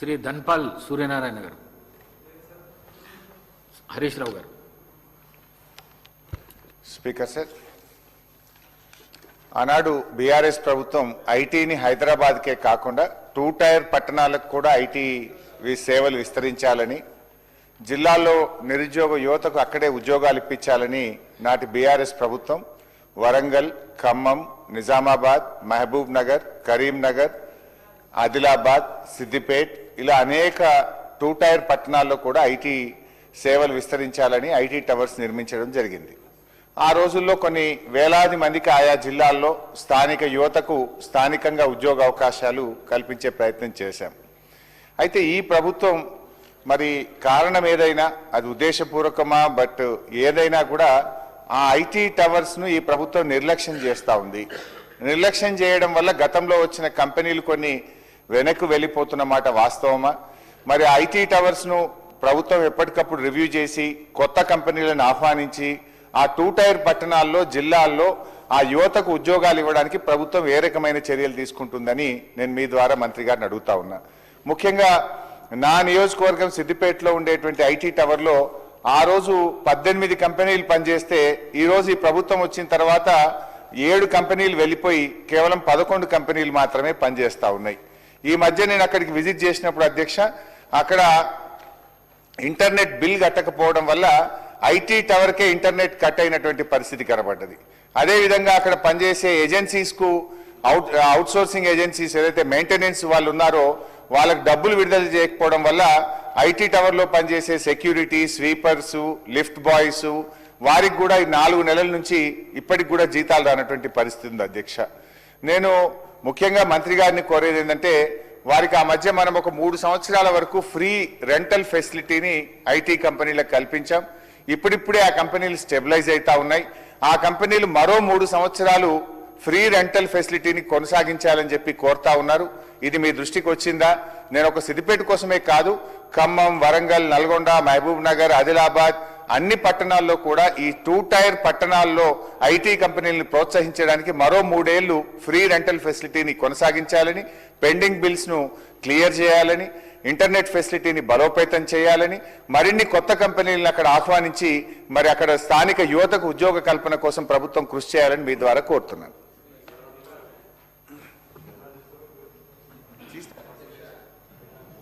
శ్రీ ధన్పాల్ సూర్యనారాయణ గారు, హరీష్ రావు గారు. Speaker sir, ఆనాడు బీఆర్ఎస్ ప్రభుత్వం ఐటీని హైదరాబాద్కే కాకుండా 2 టైర్ పట్టణాలకు కూడా ఐటీ సేవలు విస్తరించాలని, జిల్లాల్లో నిరుద్యోగ యువతకు అక్కడే ఉద్యోగాలు ఇప్పించాలని నాటి బీఆర్ఎస్ ప్రభుత్వం వరంగల్, ఖమ్మం, నిజామాబాద్, మహబూబ్ నగర్, కరీంనగర్, ఆదిలాబాద్, సిద్దిపేట్ ఇలా అనేక 2 టైర్ పట్టణాల్లో కూడా ఐటీ సేవలు విస్తరించాలని ఐటీ టవర్స్ నిర్మించడం జరిగింది. ఆ రోజుల్లో కొన్ని వేలాది మందికి ఆయా జిల్లాల్లో స్థానిక యువతకు స్థానికంగా ఉద్యోగ అవకాశాలు కల్పించే ప్రయత్నం చేశాం. అయితే ఈ ప్రభుత్వం మరి కారణం ఏదైనా, అది ఉద్దేశపూర్వకమా, బట్ ఏదైనా కూడా ఆ ఐటీ టవర్స్ను ఈ ప్రభుత్వం నిర్లక్ష్యం చేస్తూ ఉంది. నిర్లక్ష్యం చేయడం వల్ల గతంలో వచ్చిన కంపెనీలు కొన్ని వెనక్కు వెళ్ళిపోతున్నమాట వాస్తవమా? మరి ఐటీ టవర్స్ను ప్రభుత్వం ఎప్పటికప్పుడు రివ్యూ చేసి కొత్త కంపెనీలను ఆహ్వానించి ఆ 2 టైర్ పట్టణాల్లో, జిల్లాల్లో ఆ యువతకు ఉద్యోగాలు ఇవ్వడానికి ప్రభుత్వం ఏ రకమైన చర్యలు తీసుకుంటుందని నేను మీ ద్వారా మంత్రి గారిని అడుగుతా ఉన్నా. ముఖ్యంగా నా నియోజకవర్గం సిద్దిపేటలో ఉండేటువంటి ఐటీ టవర్లో ఆ రోజు 18 కంపెనీలు పనిచేస్తే ఈరోజు ఈ ప్రభుత్వం వచ్చిన తర్వాత 7 కంపెనీలు వెళ్ళిపోయి కేవలం 11 కంపెనీలు మాత్రమే పనిచేస్తూ ఉన్నాయి. ఈ మధ్య నేను అక్కడికి విజిట్ చేసినప్పుడు అధ్యక్ష, అక్కడ ఇంటర్నెట్ బిల్ కట్టకపోవడం వల్ల ఐటీ టవర్కే ఇంటర్నెట్ కట్ అయినటువంటి పరిస్థితి కనబడ్డది. అదేవిధంగా అక్కడ పనిచేసే ఏజెన్సీస్కు అవుట్సోర్సింగ్ ఏజెన్సీస్ ఏదైతే మెయింటెనెన్స్ వాళ్ళు ఉన్నారో వాళ్ళకు డబ్బులు విడుదల చేయకపోవడం వల్ల ఐటీ టవర్లో పనిచేసే సెక్యూరిటీ, స్వీపర్స్, లిఫ్ట్ బాయ్స్ వారికి కూడా ఈ 4 నెలల నుంచి ఇప్పటికి కూడా జీతాలు రానటువంటి పరిస్థితి ఉంది అధ్యక్ష. నేను ముఖ్యంగా మంత్రి గారిని కోరేది ఏంటంటే, వారికి ఆ మధ్య మనం ఒక 3 సంవత్సరాల వరకు ఫ్రీ రెంటల్ ఫెసిలిటీని ఐటీ కంపెనీలకు కల్పించాం. ఇప్పుడిప్పుడే ఆ కంపెనీలు స్టెబిలైజ్ అవుతా ఉన్నాయి. ఆ కంపెనీలు మరో 3 సంవత్సరాలు ఫ్రీ రెంటల్ ఫెసిలిటీని కొనసాగించాలని చెప్పి కోరుతా ఉన్నారు. ఇది మీ దృష్టికి వచ్చిందా? నేను ఒక సిద్దిపేట కోసమే కాదు, ఖమ్మం, వరంగల్, నల్గొండ, మహబూబ్ నగర్, ఆదిలాబాద్ అన్ని పట్టణాల్లో కూడా ఈ 2 టైర్ పట్టణాల్లో ఐటీ కంపెనీలను ప్రోత్సహించడానికి మరో 3 ఏళ్లు ఫ్రీ రెంటల్ ఫెసిలిటీని కొనసాగించాలని, పెండింగ్ బిల్స్ ను క్లియర్ చేయాలని, ఇంటర్నెట్ ఫెసిలిటీని బలోపేతం చేయాలని, మరిన్ని కొత్త కంపెనీలను అక్కడ ఆహ్వానించి మరి అక్కడ స్థానిక యువతకు ఉద్యోగ కల్పన కోసం ప్రభుత్వం కృషి చేయాలని మీ ద్వారా కోరుతున్నాను.